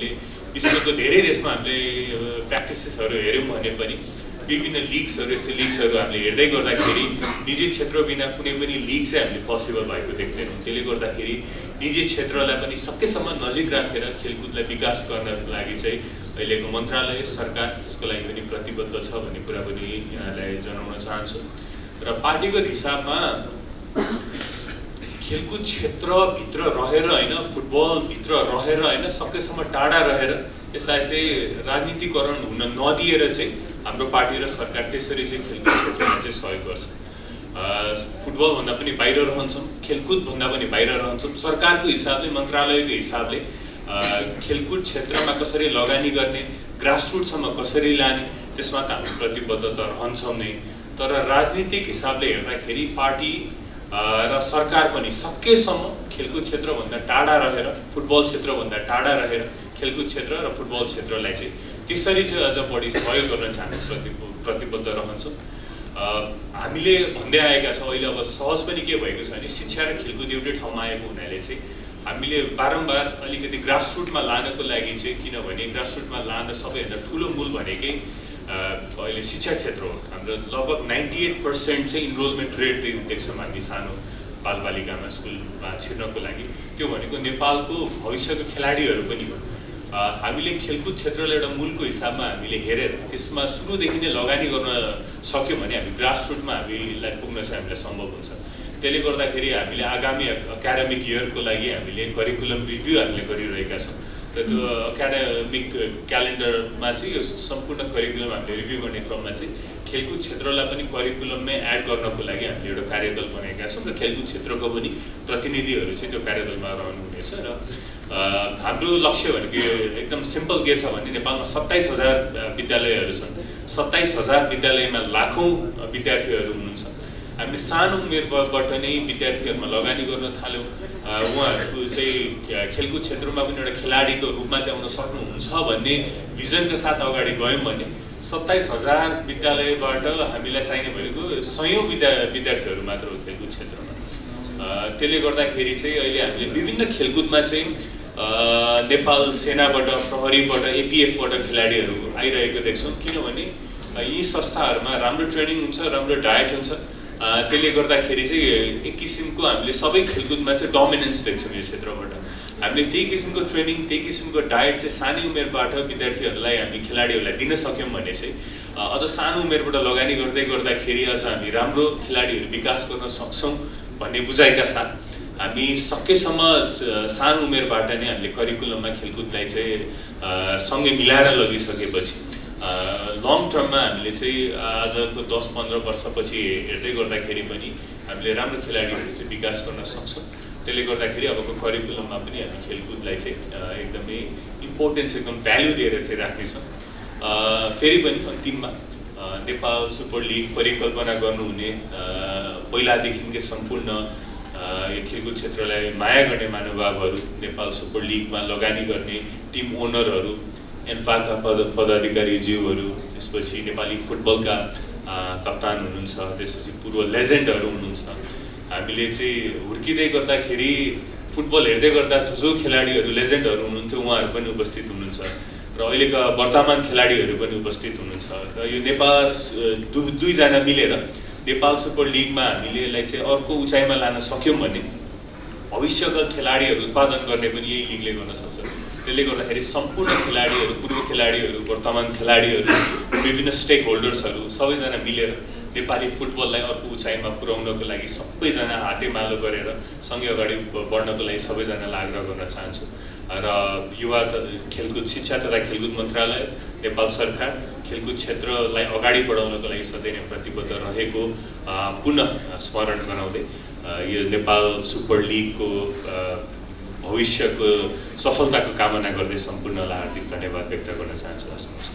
हामीले विश्वको धेरै देशमा हामीले प्र्याक्टिसेसहरू हेऱ्यौँ भने पनि विभिन्न लिग्सहरू यस्तो लिग्सहरू हामीले हेर्दै गर्दाखेरि निजी क्षेत्र बिना कुनै पनि लिग चाहिँ हामीले पोसिबल भएको देख्दैनौँ। त्यसले गर्दाखेरि निजी क्षेत्रलाई पनि सकेसम्म नजिक राखेर खेलकुदलाई विकास गर्नको लागि चाहिँ अहिलेको मन्त्रालय सरकार त्यसको लागि पनि प्रतिबद्ध छ भन्ने कुरा पनि यहाँलाई जनाउन चाहन्छु। र पार्टीगत हिसाबमा खेलकुद क्षेत्रभित्र रहेर होइन, फुटबलभित्र रहेर होइन, सकेसम्म टाढा रहेर यसलाई चाहिँ राजनीतिकरण हुन नदिएर चाहिँ हाम्रो पार्टी र सरकार त्यसरी चाहिँ खेलकुद क्षेत्रमा चाहिँ सहयोग गर्छ। फुटबल भन्दा पनि बाहिर रहन्छौँ, खेलकुद भन्दा पनि बाहिर रहन्छौँ। सरकारको हिसाबले, मन्त्रालयको हिसाबले खेलकुद क्षेत्रमा कसरी लगानी गर्ने, ग्रासरुटसम्म कसरी लाने, त्यसमा त हामी प्रतिबद्ध त रहन्छौँ नै। तर राजनीतिक हिसाबले हेर्दाखेरि पार्टी र सरकार पनि सकेसम्म खेलकुद क्षेत्रभन्दा टाढा रहेर, फुटबल क्षेत्रभन्दा टाढा रहेर खेलकुद क्षेत्र र फुटबल क्षेत्रलाई चाहिँ त्यसरी चाहिँ अझ बढी सहयोग गर्न चाहिँ हामी प्रतिबद्ध रहन्छौँ। हामीले भन्दै आएका छौँ, अहिले अब सहज पनि के भएको छ भने शिक्षा र खेलकुद एउटै ठाउँमा आएको हुनाले चाहिँ हामीले बारम्बार अलिकति ग्रासरुटमा लानको लागि चाहिँ, किनभने ग्रासरुटमा लान सबैभन्दा ठुलो मूल भनेकै अहिले शिक्षा क्षेत्र हो। हाम्रो लगभग 98% चाहिँ इनरोलमेन्ट रेट देख्छौँ हामी सानो बालबालिकामा स्कुलमा छिर्नको लागि। त्यो भनेको नेपालको भविष्यको खेलाडीहरू पनि हो। हामीले खेलकुद क्षेत्रलाई एउटा मूलको हिसाबमा हामीले हेरेर त्यसमा सुरुदेखि नै लगानी गर्न सक्यौँ भने हामी ग्रासरुटमा हामीलाई पुग्न चाहिँ हामीलाई सम्भव हुन्छ। त्यसले गर्दाखेरि हामीले आगामी एकाडेमिक इयरको लागि हामीले करिकुलम रिभ्यू हामीले गरिरहेका छौँ र त्यो एकाडेमिक क्यालेन्डरमा चाहिँ यो सम्पूर्ण करिकुलम हामीले रिभ्यू गर्ने क्रममा चाहिँ खेलकुद क्षेत्रलाई पनि करिकुलममै एड गर्नको लागि हामीले एउटा कार्यदल बनाएका छौँ र खेलकुद क्षेत्रको पनि प्रतिनिधिहरू चाहिँ त्यो कार्यदलमा रहनुहुनेछ। र हाम्रो लक्ष्य भनेको एकदम सिम्पल के छ भने नेपालमा 27,000 विद्यालयहरू छन्। 27,000 विद्यालयमा लाखौँ विद्यार्थीहरू हुनुहुन्छ। हामीले सानो उमेरबाट नै विद्यार्थीहरूमा लगानी गर्न थाल्यौँ। उहाँहरूको चाहिँ खेलकुद क्षेत्रमा पनि एउटा खेलाडीको रूपमा चाहिँ आउन सक्नुहुन्छ भन्ने भिजनका साथ अगाडि गयौँ भने 27,000 विद्यालयबाट हामीलाई चाहिने भनेको 100औं विद्यार्थीहरू मात्र हो खेलकुद क्षेत्रमा। त्यसले गर्दाखेरि चाहिँ अहिले हामीले विभिन्न खेलकुदमा चाहिँ नेपाल सेनाबाट, प्रहरीबाट, एपिएफबाट खेलाडीहरू आइरहेको देख्छौँ। किनभने यी संस्थाहरूमा राम्रो ट्रेनिङ हुन्छ, राम्रो डायट हुन्छ। त्यसले गर्दाखेरि चाहिँ एक किसिमको हामीले सबै खेलकुदमा चाहिँ डोमिनेन्स देख्छौँ यो क्षेत्रबाट। हामीले त्यही किसिमको ट्रेनिङ, त्यही किसिमको डायट चाहिँ सानै उमेरबाट विद्यार्थीहरूलाई हामी खेलाडीहरूलाई दिन सक्यौँ भने चाहिँ अझ सानो उमेरबाट लगानी गर्दै गर्दाखेरि अझ हामी राम्रो खेलाडीहरू विकास गर्न सक्छौँ भन्ने बुझाइका साथ हामी सकेसम्म सानो उमेरबाट नै हामीले करिकुलममा खेलकुदलाई चाहिँ सँगै मिलाएर लगिसकेपछि लङ टर्ममा हामीले चाहिँ आजको 10-15 वर्षपछि हेर्दै गर्दाखेरि पनि हामीले राम्रो खेलाडीहरू चाहिँ विकास गर्न सक्छौँ। त्यसले गर्दाखेरि अबको करिकुलममा पनि हामी खेलकुदलाई चाहिँ एकदमै इम्पोर्टेन्स, एकदम भ्याल्यु दिएर चाहिँ राख्नेछौँ। फेरि पनि अन्तिममा नेपाल सुपर लिग परिकल्पना गर्नुहुने पहिलादेखिकै सम्पूर्ण खेलकुद क्षेत्रलाई माया गर्ने महानुभावहरू, नेपाल सुपर लिगमा लगानी गर्ने टिम ओनरहरू, एन्फाका पदाधिकारीज्यूहरू, त्यसपछि नेपाली फुटबलका कप्तान हुनुहुन्छ, त्यसपछि पूर्व लेजेन्डहरू हुनुहुन्छ। हामीले चाहिँ हुर्किँदै गर्दाखेरि फुटबल हेर्दै गर्दा जो खेलाडीहरू लेजेन्डहरू हुनुहुन्थ्यो उहाँहरू पनि उपस्थित हुनुहुन्छ र अहिलेका वर्तमान खेलाडीहरू पनि उपस्थित हुनुहुन्छ। र यो नेपाल दुईजना मिलेर नेपाल सुपर लिगमा हामीले यसलाई चाहिँ अर्को उचाइमा लान सक्यौँ भने भविष्यका खेलाडीहरू उत्पादन गर्ने पनि यही लिगले गर्न सक्छ। त्यसले गर्दाखेरि सम्पूर्ण खेलाडीहरू, पूर्व खेलाडीहरू, वर्तमान खेलाडीहरू, विभिन्न स्टेक होल्डर्सहरू सबैजना मिलेर नेपाली फुटबललाई अर्को उचाइमा पुर्याउनको लागि सबैजना हातेमालो गरेर सँगै अगाडि बढ्नको लागि सबैजनालाई आग्रह गर्न चाहन्छु। र युवा खेलकुद शिक्षा तथा खेलकुद मन्त्रालय, नेपाल सरकार खेलकुद क्षेत्रलाई अगाडि बढाउनको लागि सधैँ नै प्रतिबद्ध रहेको पुनः स्मरण गराउँदै यो नेपाल सुपर लिगको भविष्यको सफलताको कामना गर्दै सम्पूर्णलाई हार्दिक धन्यवाद व्यक्त गर्न चाहन्छु।